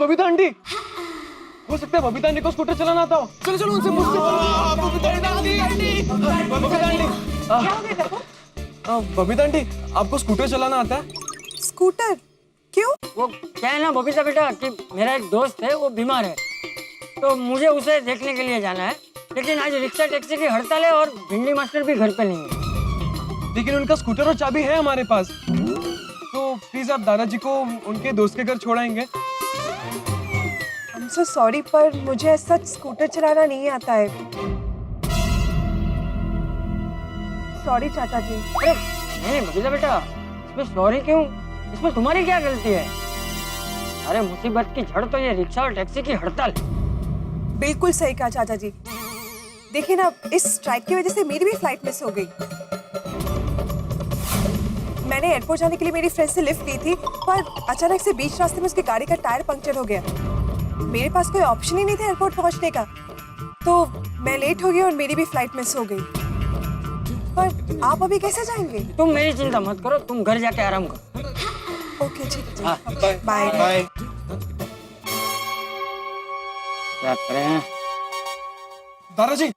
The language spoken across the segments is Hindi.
बबीता आंटी, हो सकता है बबीता आंटी को स्कूटर चलाना आता हो। चलो चलो उनसे पूछते हैं। बबीता आंटी, आपको स्कूटर चलाना आता है? स्कूटर? क्यों? वो क्या है ना बबीता बेटा कि मेरा एक दोस्त है, वो बीमार है, तो मुझे उसे देखने के लिए जाना है। लेकिन आज रिक्शा टैक्सी की हड़ताल है और भिंडी मास्टर भी घर पे नहीं है। लेकिन उनका स्कूटर और चाबी है हमारे पास, तो प्लीज आप दादाजी को उनके दोस्त के घर छोड़ाएंगे? I'm so sorry, पर मुझे ऐसा स्कूटर चलाना नहीं आता है। सॉरी चाचा जी। अरे नहीं बबीता बेटा, इसमें सॉरी क्यों? इसमें तुम्हारी क्या गलती है? अरे मुसीबत की जड़ तो ये रिक्शा और टैक्सी की हड़ताल। बिल्कुल सही कहा चाचा जी। देखिए ना, इस स्ट्राइक की वजह से मेरी भी फ्लाइट मिस हो गई। मैंने एयरपोर्ट जाने के लिए मेरी फ्रेंड से लिफ्ट ली थी, पर अचानक से बीच रास्ते में उसकी गाड़ी का टायर पंक्चर हो गया। मेरे पास कोई ऑप्शन ही नहीं था एयरपोर्ट पहुंचने का, तो मैं लेट हो गई और मेरी भी फ्लाइट मिस हो गई। पर आप अभी कैसे जाएंगे? तुम मेरी चिंता मत करो, तुम घर जाके आराम करो। ओके ठीक है, हाँ, बाय बाय। क्या करें? दादाजी,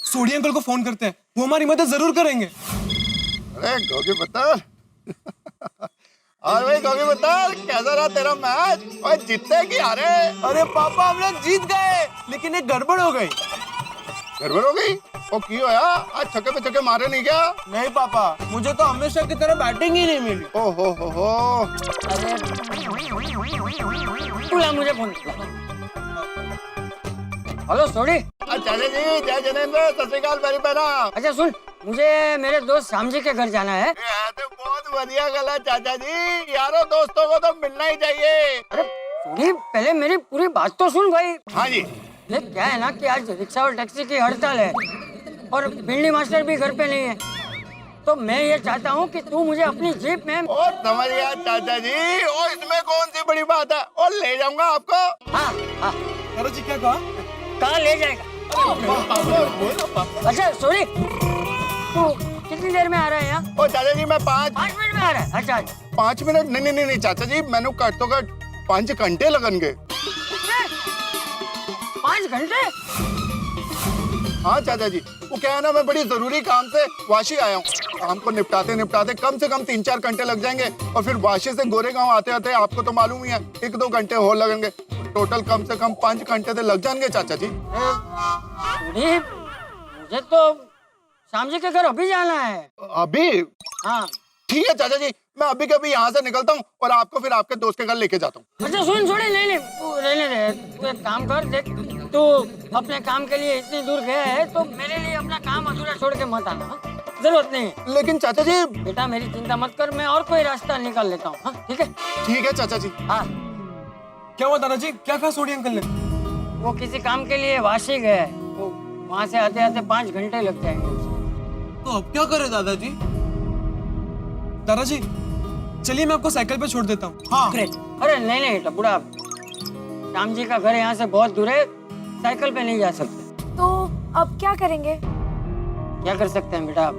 सोडी अंकल को फोन करते हैं, वो हमारी मदद जरूर करेंगे। अरे गोगी बत्तर और भाई गोगी बत्तर, कैसा रहा तेरा मैच? और जीतते कि हारे? अरे पापा, हम लोग जीत गए, लेकिन एक गड़बड़ हो गई। गड़बड़ हो गई? ओ की होया? आज छक्के पे छक्के मारे नहीं क्या? नहीं पापा, मुझे तो हमेशा की तरह बैटिंग ही नहीं मिली। ओ हो। अरे बुला मुझे फोन। हेलो सोडी। चाचा जी, जय जनेंद्र, सत श्री अकाल मेरी बहना। अच्छा सुन, मुझे मेरे दोस्त श्याम जी के घर जाना है। ये तो बहुत बढ़िया गल है चाचा जी, यारों दोस्तों को तो मिलना ही चाहिए। अरे सोडी, पहले मेरी पूरी बात तो सुन भाई। हाँ जी। ये क्या है ना कि आज रिक्शा और टैक्सी की हड़ताल है और भिंडी मास्टर भी घर पे नहीं है, तो मैं ये चाहता हूँ कि तू मुझे अपनी जीप में। ओ समझ गया चाचा जी, ओ इसमें कौन सी बड़ी बात है, और ले जाऊंगा आपको। हाँ हाँ, दादाजी क्या कहा? कहाँ ले जाएगा? अच्छा सॉरी, तू कितनी देर में आ रहा है यहाँ? ओ चाचा जी, मैं 5 मिनट में आ रहा है। अच्छा 5 मिनट नहीं चाचा जी, मैंने कट तो कट 5 घंटे लगनगे। 5 घंटे? हाँ चाचा जी, वो क्या है ना, मैं बड़ी जरूरी काम से वाशी आया हूँ। काम को निपटाते निपटाते कम से कम 3-4 घंटे लग जाएंगे, और फिर वाशी से गोरेगांव आते आते आपको तो मालूम ही है 1-2 घंटे और लगेंगे। टोटल कम से कम 5 घंटे तो लग जाएंगे चाचा जी। मुझे तो श्याम जी के घर अभी जाना है। अभी? हाँ ठीक है चाचा जी, मैं अभी के अभी यहाँ से निकलता हूँ और आपको फिर आपके दोस्त के घर लेके जाता हूँ। अच्छा सुन छोड़े, नहीं तू रहने दे, तू एक काम कर, देख तू अपने काम के लिए इतनी दूर गया है तो मेरे लिए अपना काम अधूरा छोड़ के मत आना। जरूरत नहीं। लेकिन चाचा जी। बेटा मेरी चिंता मत कर, मैं और कोई रास्ता निकाल लेता हूँ। ठीक है? ठीक है चाचा जी। हाँ। क्या हुआ दादाजी, क्या कहा सोडी अंकल ने? वो किसी काम के लिए वाशी गए है, तो वहाँ से आते आते 5 घंटे लग जाएंगे उसे। तो अब क्या करे दादाजी? दादाजी चलिए, मैं आपको साइकिल पे छोड़ देता हूँ। हाँ। अरे नहीं टबुड़ा, श्याम जी का घर यहाँ से बहुत दूर है, साइकिल पे नहीं जा सकते। तो अब क्या करेंगे? क्या कर सकते हैं बेटा,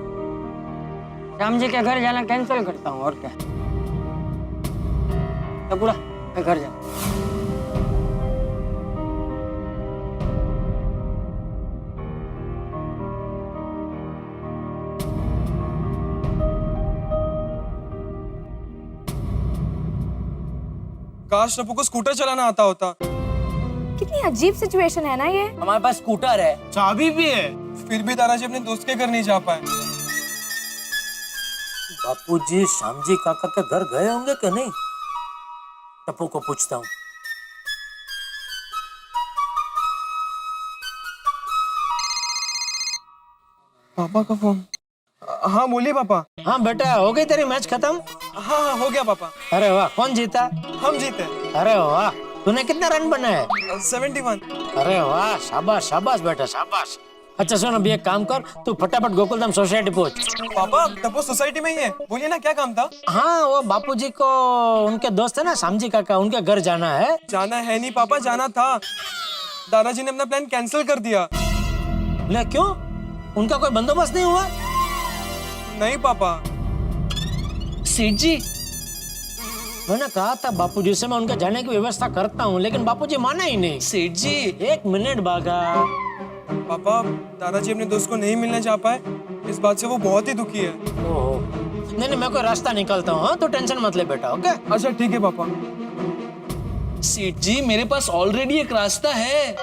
श्याम जी के घर जाना कैंसिल करता हूँ, और क्या। टबुड़ा मैं घर जाऊँ। काश टप्पू को स्कूटर चलाना आता होता। कितनी अजीब सिचुएशन है ना ये। हमारे पास स्कूटर है, चाबी भी है, फिर भी दादाजी अपने दोस्त के घर नहीं जा पाए। बापूजी श्याम जी काका के घर गए होंगे कि नहीं? टप्पू को पूछता हूँ। पापा का फोन। हाँ बोलिए पापा। हाँ बेटा, हो गई तेरी मैच खत्म? हाँ हो गया पापा। अरे वाह, कौन जीता? हम जीते। अरे वाह, तूने कितने रन बनाए? 71। अरे वाह, शाबाश शाबाश बेटा शाबाश। अच्छा सुन, अभी एक काम कर, तू फटाफट गोकुलधाम सोसाइटी पहुंच। पापा टप्पू सोसाइटी में ही है, बोलिए ना क्या काम था? हाँ, वो बापूजी को उनके दोस्त है ना श्याम जी काका, उनके घर जाना है। जाना है नहीं पापा, जाना था। दादाजी ने अपना प्लान कैंसिल कर दिया। ले क्यों? उनका कोई बंदोबस्त नहीं हुआ? नहीं पापा। सेठ जी, मैंने कहा था बापूजी से मैं उनके जाने की व्यवस्था करता हूँ, लेकिन बापूजी माना ही नहीं। सेठ जी, एक मिनट बागा। पापा, दादाजी अपने दोस्त को नहीं मिलना चाह पाए, इस बात से वो बहुत ही दुखी है। ओहो, नहीं मैं कोई रास्ता निकालता हूँ, हाँ? तो टेंशन मत ले बेटा, ओके? अच्छा ठीक है पापा। सेठ जी मेरे पास ऑलरेडी एक रास्ता है।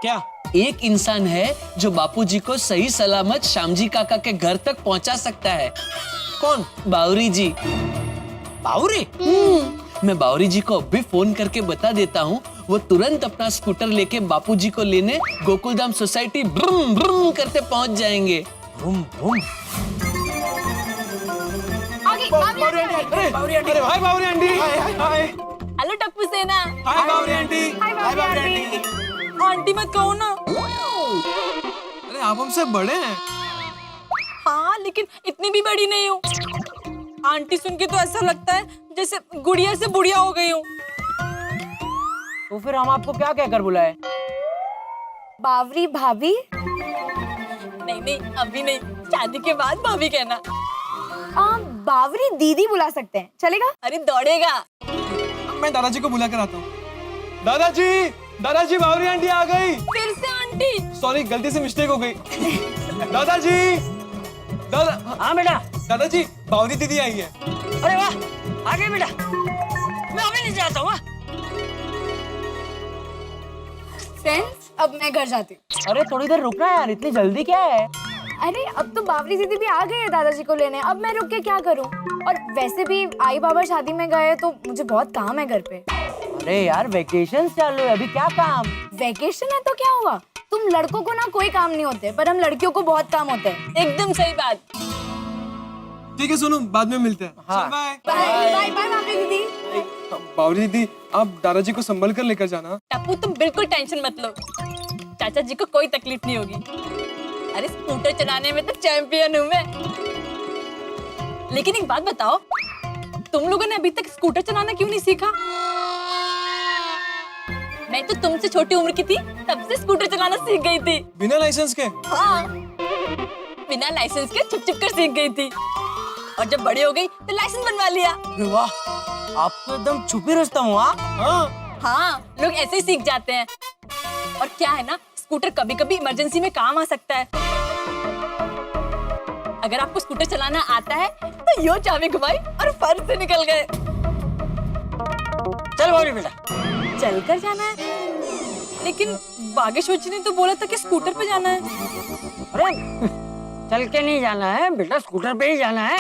क्या? एक इंसान है जो बापूजी को सही सलामत श्यामजी काका के घर तक पहुंचा सकता है। कौन? बावरी जी। बावरी? मैं बावरी जी को अभी फोन करके बता देता हूँ, वो तुरंत अपना स्कूटर लेके बापूजी को लेने गोकुलधाम सोसाइटी ब्रूम ब्रूम करते पहुंच जाएंगे। भूम भूम। आगे अरे हाय बावरी आंटी। हाय हेलो टप्पू सेना। हाय बावरी आंटी। हाय बावरी आंटी। आंटी मत कहो ना। अरे आप हमसे बड़े हैं। हाँ लेकिन इतनी भी बड़ी नहीं हूँ। आंटी सुन के तो ऐसा लगता है जैसे गुड़िया से बुढ़िया हो गई हूँ। तो फिर हम आपको क्या कहकर बुलाए? बावरी भाभी। नहीं नहीं अभी नहीं, शादी के बाद भाभी कहना। बावरी दीदी बुला सकते हैं, चलेगा? अरे दौड़ेगा। मैं दादाजी को बुला कर आता हूँ। दादाजी, दादाजी बावरी आंटी आ गई। फिर से आंटी। सॉरी, गलती से मिस्टेक हो गई। दादाजी, दादा। हाँ बेटा। दादाजी, बावरी दीदी आई है। अरे वाह, आ गए बेटा। मैं अभी नहीं जाता हूँ। फ्रेंड्स, अब मैं घर जाती हूँ। अरे थोड़ी देर रुकना यार, इतनी जल्दी क्या है? अरे अब तो बावरी दीदी भी आ गई है दादाजी को लेने, अब मैं रुक के क्या करूँ? और वैसे भी आई बाबा शादी में गए तो मुझे बहुत काम है घर पे। अरे यार वेकेशन चालू है, अभी क्या काम? वेकेशन है तो क्या हुआ? तुम लड़कों को ना कोई काम नहीं होते, पर हम लड़कियों को बहुत काम होते हैं। एकदम सही बात। ठीक है सुनो, बाद में मिलते हैं। हाँ। बाय बाय बाय बाय बावरी दीदी। बावरी दीदी, आप दादाजी को संभल कर लेकर जाना। टप्पू तुम बिल्कुल टेंशन मत लो, चाचा जी को कोई तकलीफ नहीं होगी। अरे स्कूटर चलाने में तो चैंपियन हूँ मैं। लेकिन एक बात बताओ, तुम लोगों ने अभी तक स्कूटर चलाना क्यों नहीं सीखा? मैं तो तुमसे छोटी उम्र की थी तब से स्कूटर चलाना सीख गई थी। बिना लाइसेंस के? हाँ, बिना लाइसेंस के छुप छुप कर सीख गई थी, और जब बड़ी हो गई तो लाइसेंस बनवा लिया। वाह, आप तो एकदम छुपी रुस्तम हो। हाँ, लोग ऐसे ही सीख जाते हैं। और क्या है ना, स्कूटर कभी कभी इमरजेंसी में काम आ सकता है। अगर आपको स्कूटर चलाना आता है तो यो चाबी घुमाई और फर्श से निकल गए। चल बावरी बेटा। चल कर जाना है, लेकिन बागेश्वर जी ने तो बोला था कि स्कूटर पे जाना है। अरे चल के नहीं जाना है बेटा, स्कूटर पे ही जाना है।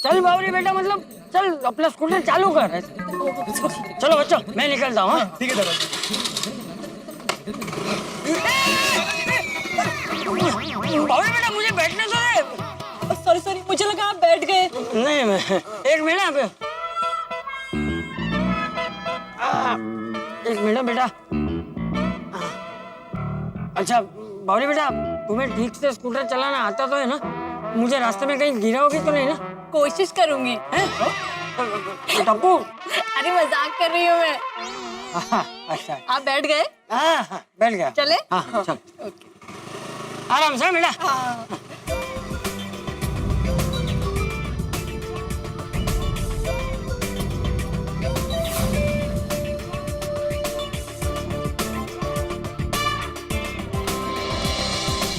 चल बावरी बेटा, मतलब चल अपना स्कूटर चालू कर। चलो बच्चों, मैं निकलता हूँ। ठीक है दादाजी। बावरी बेटा मुझे बैठने दो रे। सॉरी सॉरी, मुझे लगा आप बैठ गए। नहीं मैं एक मिनट एक मिनट बेटा। अच्छा बावरी बेटा, तुम्हें ठीक से स्कूटर चलाना आता तो है ना? मुझे रास्ते में कहीं गिरा होगी तो नहीं ना? कोशिश करूंगी। टप्पू। अरे मजाक कर रही हूँ मैं। अच्छा, आप बैठ गए? हाँ बैठ गया। चले? हाँ चल। आराम से बेटा।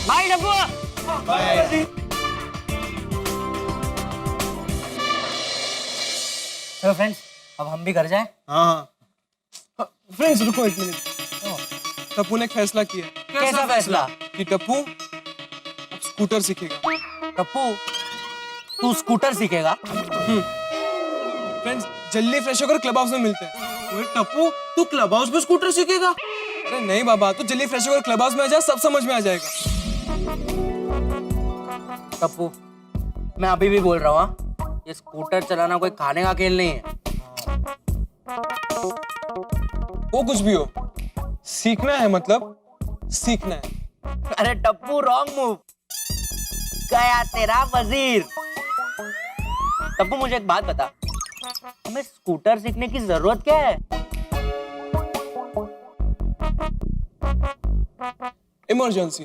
बाय टप्पू। चलो फ्रेंड्स, अब हम भी घर जाएं। हाँ। फ्रेंड्स रुको एक मिनट। टप्पू ने एक फैसला किया। कैसा फैसला? कि टप्पू अब स्कूटर सीखेगा। टप्पू, तू स्कूटर सीखेगा? फ्रेंड्स जल्दी फ्रेश होकर क्लब हाउस में मिलते हैं। ओए टप्पू, तू क्लब हाउस में स्कूटर सीखेगा? अरे नहीं बाबा, तू जल्दी फ्रेश होकर क्लब हाउस में आ जा, सब समझ में आ जाएगा। टप्पू, मैं अभी भी बोल रहा हूँ, ये स्कूटर चलाना कोई खाने का खेल नहीं है। वो कुछ भी हो, सीखना है मतलब सीखना है। अरे टप्पू, रॉन्ग मूव। गया तेरा वजीर। टप्पू मुझे एक बात बता, हमें स्कूटर सीखने की जरूरत क्या है? इमरजेंसी।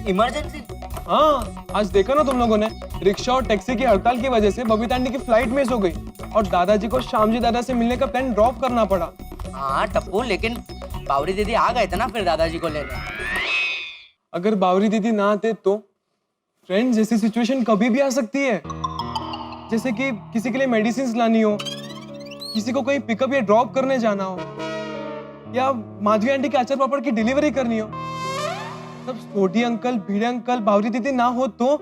इमरजेंसी? हाँ, आज देखा ना तुम लोगों ने, रिक्शा और टैक्सी की हड़ताल की वजह से बबीता आंटी की फ्लाइट मिस हो गई। और दादाजी को श्याम जी दादा से मिलने का प्लान ड्रॉप करना पड़ा। हाँ टप्पू, लेकिन बावरी दीदी आ गए थे ना फिर दादाजी को लेने। अगर बावरी दीदी ना आते तो फ्रेंड्स जैसी सिचुएशन कभी भी आ सकती है, जैसे कि किसी के लिए मेडिसिन लानी हो, किसी को कहीं पिकअप या ड्रॉप करने जाना हो, या माधवी आंटी के अचार पापड़ की डिलीवरी करनी हो। तब छोटी अंकल, भिड़े अंकल, बावरी दीदी ना हो तो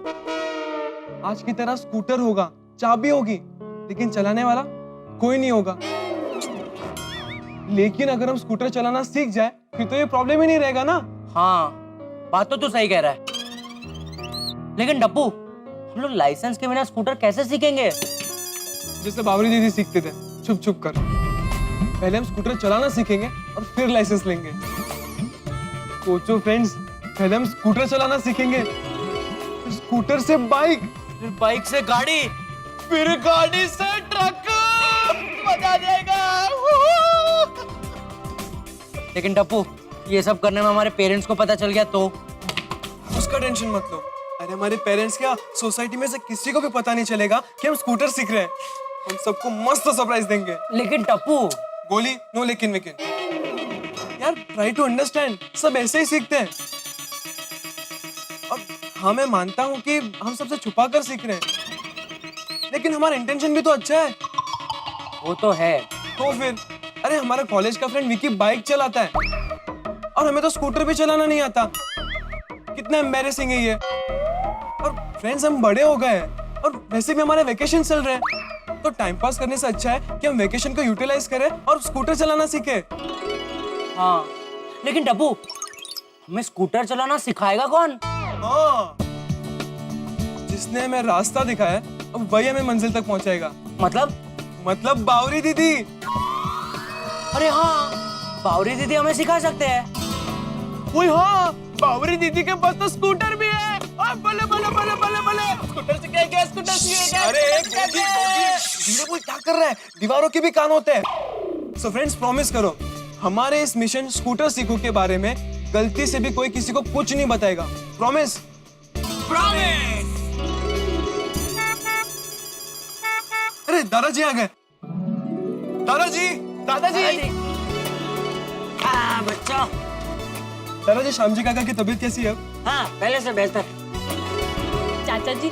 आज की तरह स्कूटर होगा, चाबी होगी, लेकिन चलाने वाला कोई नहीं होगा। लेकिन अगर हम स्कूटर चलाना सीख जाए फिर तो ये प्रॉब्लम ही नहीं रहेगा ना। हाँ बात तो तू सही कह रहा है, लेकिन डप्पू हम लोग लाइसेंस के बिना स्कूटर कैसे सीखेंगे? जैसे बावरी दीदी सीखते थे, छुप छुप कर। पहले हम स्कूटर चलाना सीखेंगे और फिर लाइसेंस लेंगे। सोचो फ्रेंड्स, पहले हम स्कूटर चलाना सीखेंगे, फिर स्कूटर से बाइक, फिर बाइक से गाड़ी, फिर गाड़ी से ट्रक। मजा आ जाएगा। लेकिन टप्पू ये सब करने में हमारे पेरेंट्स को पता चल गया तो? उसका टेंशन मत लो। अरे हमारे पेरेंट्स क्या, सोसाइटी में से किसी को भी पता नहीं चलेगा कि हम स्कूटर सीख रहे हैं। हम सबको मस्त सरप्राइज देंगे। लेकिन टप्पू गोली नो लेकिन वेकिन। यार ट्राई टू अंडरस्टैंड, सब ऐसे ही सीखते हैं। और हाँ मैं मानता हूँ कि हम सबसे छुपा कर सीख रहे हैं, लेकिन हमारा इंटेंशन भी तो अच्छा है। वो तो है। तो फिर अरे हमारा कॉलेज का फ्रेंड विकी बाइक चलाता है और हमें तो स्कूटर भी चलाना नहीं आता। कितना एम्बैरेसिंग है ये। और फ्रेंड्स हम बड़े हो गए हैं और वैसे भी हमारे वेकेशन चल रहे हैं, तो टाइम पास करने से अच्छा है कि हम वेकेशन को यूटिलाइज करें और स्कूटर चलाना सीखे। हाँ लेकिन टप्पू हमें स्कूटर चलाना सिखाएगा कौन? हाँ, जिसने हमें रास्ता दिखाया अब वही हमें मंजिल तक पहुंचाएगा। मतलब बावरी दीदी। अरे हाँ, बावरी दीदी हमें सिखा सकते हैं। ओए हाँ, बावरी दीदी के पास तो स्कूटर भी है। बले बले बले बले बले स्कूटर से क्या स्कूटर से अरे धीरे बोल, क्या कर रहा है? दीवारों के भी कान होते हैं। सो फ्रेंड्स प्रॉमिस करो, हमारे इस मिशन स्कूटर सीखो के बारे में गलती से भी कोई किसी को कुछ नहीं बताएगा। प्रॉमिस? प्रॉमिस। अरे दादाजी आ गए। दादाजी बच्चा। दादाजी, श्याम जी काका की तबीयत कैसी है? हाँ पहले से बेहतर। चाचा जी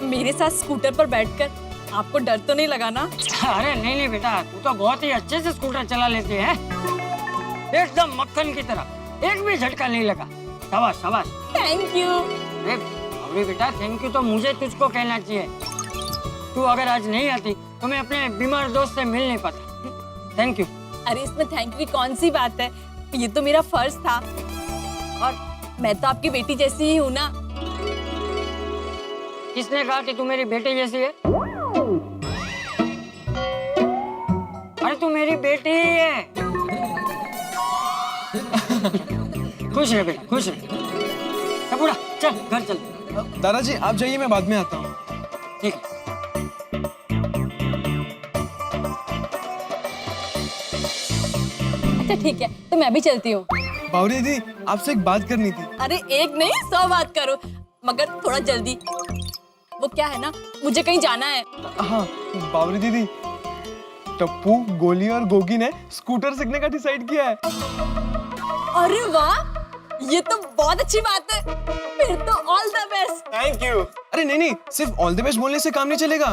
मेरे साथ स्कूटर पर बैठकर आपको डर तो नहीं लगा ना? अरे नहीं बेटा, तू तो बहुत ही अच्छे से स्कूटर चला लेती है, एकदम मक्खन की तरह, एक भी झटका नहीं लगा। शाबाश शाबाश। Thank you. अरे बेटा थैंक यू तो मुझे तुझको कहना चाहिए। तू अगर आज नहीं आती तो मैं अपने बीमार दोस्त से मिल नहीं पाता। Thank you. अरे इसमें थैंक यू की कौन सी बात है, ये तो मेरा फर्ज था और मैं तो आपकी बेटी जैसी ही हूँ ना। किसने कहा कि तू मेरी बेटी जैसी है? अरे तू मेरी बेटी ही है। खुश रह बेटा, खुश रह। बुढ़ा चल घर चल। दादाजी आप जाइए, मैं बाद में आता हूँ। ठीक है। अच्छा ठीक है, तो मैं भी चलती हूँ। बावरी दीदी आपसे एक बात करनी थी। अरे एक नहीं 100 बात करो, मगर थोड़ा जल्दी। वो क्या है ना, मुझे कहीं जाना है। हाँ बावरी दीदी, टप्पू, गोली और गोगी ने स्कूटर सीखने का डिसाइड किया है। अरे वाह, ये तो बहुत अच्छी बात है। फिर तो all the best. Thank you. अरे नहीं, सिर्फ ऑल द बेस्ट बोलने से काम नहीं चलेगा,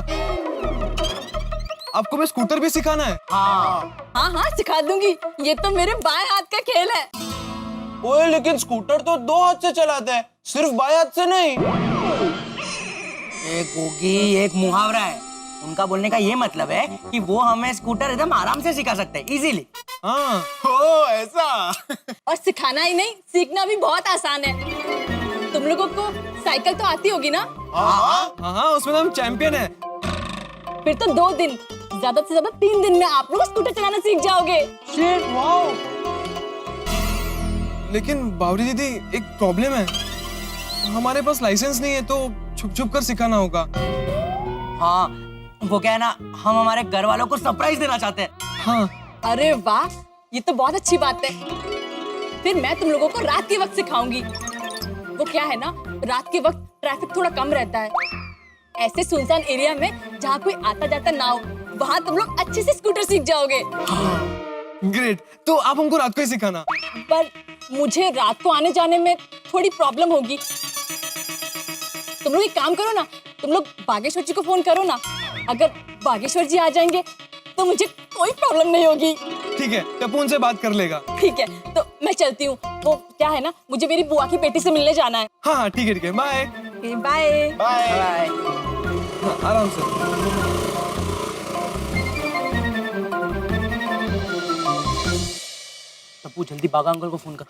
आपको मैं स्कूटर भी सिखाना है। हाँ सिखा दूंगी, ये तो मेरे बाएं हाथ का खेल है। ओए लेकिन स्कूटर तो 2 हाथ से चलाते हैं, सिर्फ बाएं हाथ से नहीं। एक गोगी एक मुहावरा है, उनका बोलने का ये मतलब है कि वो हमें स्कूटर एकदम आराम से सिखा सकते हैं, इजीली। हाँ हो ऐसा। और सिखाना ही नहीं, सीखना भी बहुत आसान है। तुम लोगों को साइकिल तो आती होगी ना? हाँ उसमें तो हम चैंपियन है। फिर तो 2 दिन, ज्यादा से ज्यादा 3 दिन में आप लोग स्कूटर चलाना सीख जाओगे। लेकिन बावरी दीदी एक प्रॉब्लम है, हमारे पास लाइसेंस नहीं है, तो छुप छुप कर सिखाना होगा। हाँ वो क्या है ना, हम हमारे घर वालों को सरप्राइज देना चाहते हैं। हाँ अरे वाह, ये तो बहुत अच्छी बात है। फिर मैं तुम लोगों को रात के वक्त सिखाऊंगी। वो क्या है ना, रात के वक्त ट्रैफिक थोड़ा कम रहता है। ऐसे सुनसान एरिया में जहाँ कोई आता जाता ना हो, वहाँ तुम लोग अच्छे से स्कूटर सीख जाओगे। ग्रेट, तो आप हमको रात को ही सिखाना। पर मुझे रात को आने जाने में थोड़ी प्रॉब्लम होगी। तुम लोग एक काम करो ना, तुम लोग बागेश्वर जी को फोन करो ना। अगर बागेश्वर जी आ जाएंगे तो मुझे कोई प्रॉब्लम नहीं होगी। ठीक है, टप्पू उनसे बात कर लेगा। ठीक है, तो मैं चलती हूँ। वो क्या है ना, मुझे मेरी बुआ की बेटी से मिलने जाना है। हाँ हाँ ठीक है, ठीक है, बाय बाय। बाय। हाँ, आराम से। टप्पू जल्दी बागा अंकल को फोन कर।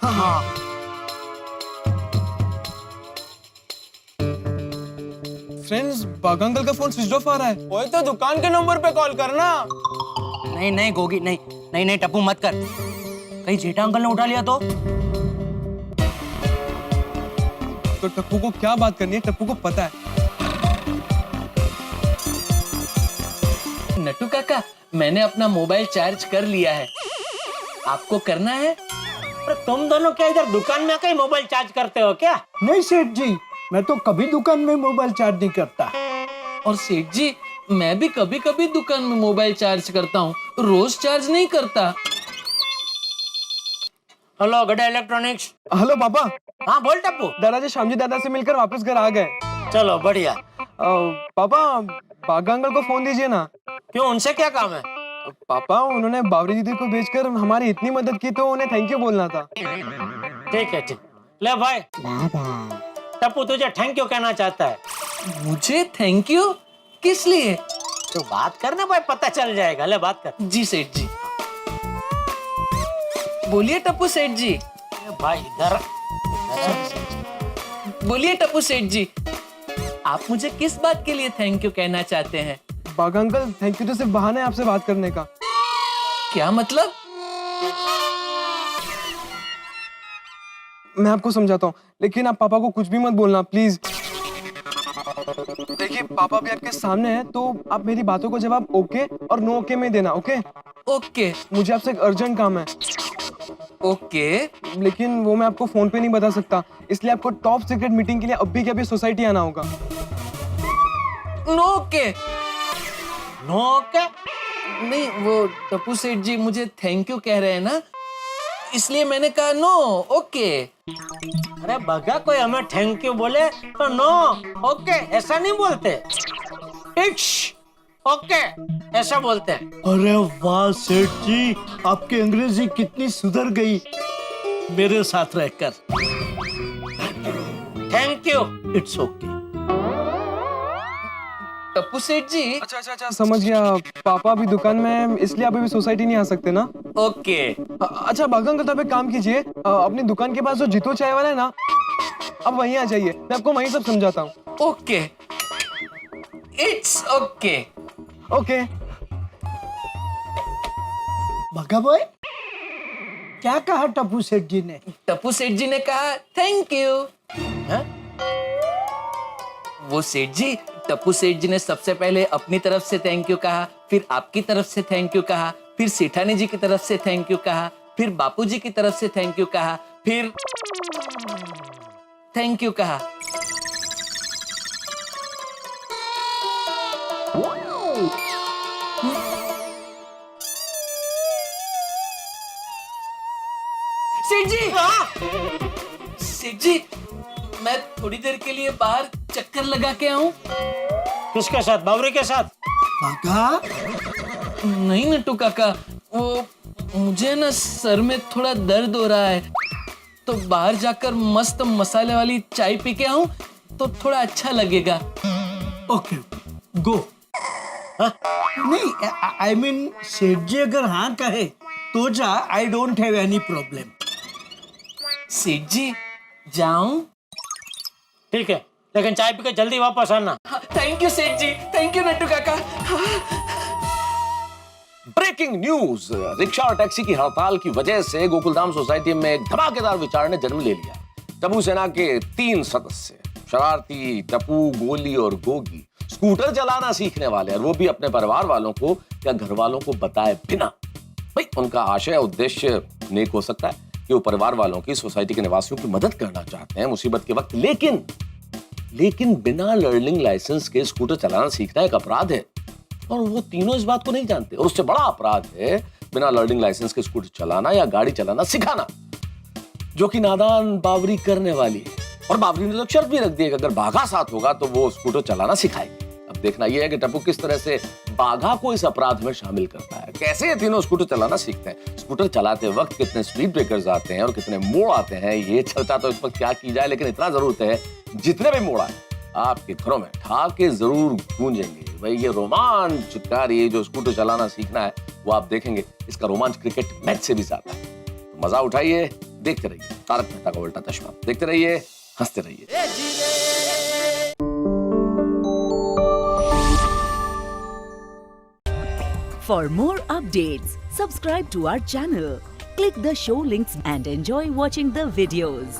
फ्रेंड्स, बागा अंकल का फोन स्विच ऑफ आ रहा है। ओए तो दुकान के नंबर पे कॉल करना। नहीं नहीं गोगी, नहीं नहीं नहीं टप्पू मत कर, कहीं जेठा अंकल ने उठा लिया तो टप्पू को क्या बात करनी है, टप्पू को पता है। नट्टू काका, मैंने अपना मोबाइल चार्ज कर लिया है। आपको करना है? पर तुम दोनों क्या इधर दुकान में आकर मोबाइल चार्ज करते हो क्या? नहीं सेठ जी, मैं तो कभी दुकान में मोबाइल चार्ज नहीं करता। और सेठ जी, मैं भी कभी कभी दुकान में मोबाइल चार्ज करता हूँ, रोज चार्ज नहीं करता। हेलो गड्ढा इलेक्ट्रॉनिक्स। हेलो पापा। हाँ बोल टप्पू। दादाजी श्यामजी दादा से मिलकर वापस घर आ गए। चलो बढ़िया। पापा, बागा अंकल को फोन दीजिए ना। क्यों, उनसे क्या काम है? पापा, उन्होंने बावरी दीदी को भेजकर हमारी इतनी मदद की, तो उन्हें थैंक यू बोलना था। ठीक है ठीक। ले भाई, टप्पू तुझे थैंक यू कहना चाहता है। मुझे थैंक यू? किस लिए? तो बात करना भाई, पता चल जाएगा। ले बात कर। जी सेठ जी। बोलिए टप्पू सेठ जी। भाई इधर बोलिए टप्पू सेठ जी, आप मुझे किस बात के लिए थैंक यू कहना चाहते हैं? बागा अंकल, थैंक यू तो सिर्फ बहाना है आपसे बात करने का। क्या मतलब? मैं आपको समझाता हूँ, लेकिन आप पापा को कुछ भी मत बोलना प्लीज। देखिए, पापा भी आपके सामने है, तो आप मेरी बातों को जवाब ओके और नो ओके में देना। ओके? ओके मुझे आपसे एक अर्जेंट काम है। ओके। लेकिन वो मैं आपको फोन पे नहीं बता सकता, इसलिए आपको टॉप सीक्रेट मीटिंग के लिए अभी के अभी सोसाइटी आना होगा। No okay. No okay? नहीं, वो टप्पू सेठ जी मुझे थैंक यू कह रहे हैं ना, इसलिए मैंने कहा नो ओके। अरे बगा, कोई हमें थैंक यू बोले तो नो ओके ऐसा नहीं बोलते, इट्स ओके ऐसा बोलते हैं। अरे वाह सेठ जी, आपकी अंग्रेजी कितनी सुधर गई मेरे साथ रहकर। Thank you. It's okay. Tappu सेठ जी। अच्छा, समझ गया। पापा अभी दुकान में है, इसलिए आप अभी सोसाइटी नहीं आ सकते ना। ओके। अच्छा बागा अंकल, तो आप एक काम कीजिए, अपनी दुकान के पास जो जीतो चाय वाला है ना, अब वहीं आ जाइए, मैं आपको वहीं सब समझाता हूँ। Okay, it's okay. ओके। भगा बॉय, क्या कहा टप्पू सेठ जी ने? टप्पू सेठ जी ने कहा थैंक यू। वो सेठ जी, टप्पू सेठ जी ने सबसे पहले अपनी तरफ से थैंक यू कहा, फिर आपकी तरफ से थैंक यू कहा, फिर सेठानी जी की तरफ से थैंक यू कहा, फिर बापू जी की तरफ से थैंक यू कहा, फिर थैंक यू कहा। सेठ जी, सेठ जी, मैं थोड़ी देर के लिए बाहर चक्कर लगा के आऊं? किसके साथ? बावरी के साथ? भगा? नहीं नट्टू काका, वो मुझे ना सर में थोड़ा दर्द हो रहा है, तो बाहर जाकर मस्त मसाले वाली चाय पी के आऊं तो थोड़ा अच्छा लगेगा। ओके, गो। नहीं, आई मीन सेठ जी अगर हाँ कहे तो जा, I don't have any problem. सेठ जी, जाऊं? ठीक है, लेकिन चाय पी के जल्दी वापस आना। थैंक यू सेठ जी, थैंक यू नट्टू काका। ब्रेकिंग न्यूज, रिक्शा और टैक्सी की हड़ताल की वजह से गोकुलधाम सोसाइटी में एक धमाकेदार विचार ने जन्म ले लिया। टप्पू सेना के 3 सदस्य, शरारती टप्पू, गोली और गोगी, स्कूटर चलाना सीखने वाले, और वो भी अपने परिवार वालों को या घर वालों को बताए बिना। भाई, उनका आशय उद्देश्य नेक हो सकता है कि वो परिवार वालों की, सोसाइटी के निवासियों की मदद करना चाहते हैं मुसीबत के वक्त, लेकिन बिना लर्निंग लाइसेंस के स्कूटर चलाना सीखना एक अपराध है। और वो तीनों इस बात को नहीं जानते। और उससे बड़ा अपराध है बिना लर्निंग लाइसेंस के स्कूटर चलाना या गाड़ी चलाना सिखाना, जो कि नादान बावरी करने वाली है। और बावरी ने तो शर्त भी रख दी है कि अगर बाघा साथ होगा तो वो स्कूटर चलाना सिखाएगी। अब देखना यह है कि टप्पू किस तरह से बाघा को इस अपराध में शामिल करता है, कैसे ये तीनों स्कूटर चलाना सीखते हैं। स्कूटर चलाते वक्त कितने स्पीड ब्रेकर्स आते हैं और कितने मोड़ आते हैं, ये चर्चा तो इस वक्त क्या की जाए, लेकिन इतना जरूर है जितने भी मोड़ आए आपके घरों में ठाके जरूर गूंजेंगे। भाई ये रोमांचकारी जो स्कूटर चलाना सीखना है वो आप देखेंगे, इसका रोमांच क्रिकेट मैच से भी ज्यादा है। तो मजा उठाइए, देखते रहिए तारक मेहता का उल्टा चश्मा, देखते रहिए, हंसते रहिए। For more updates, subscribe to our channel, click the show links and enjoy watching the videos.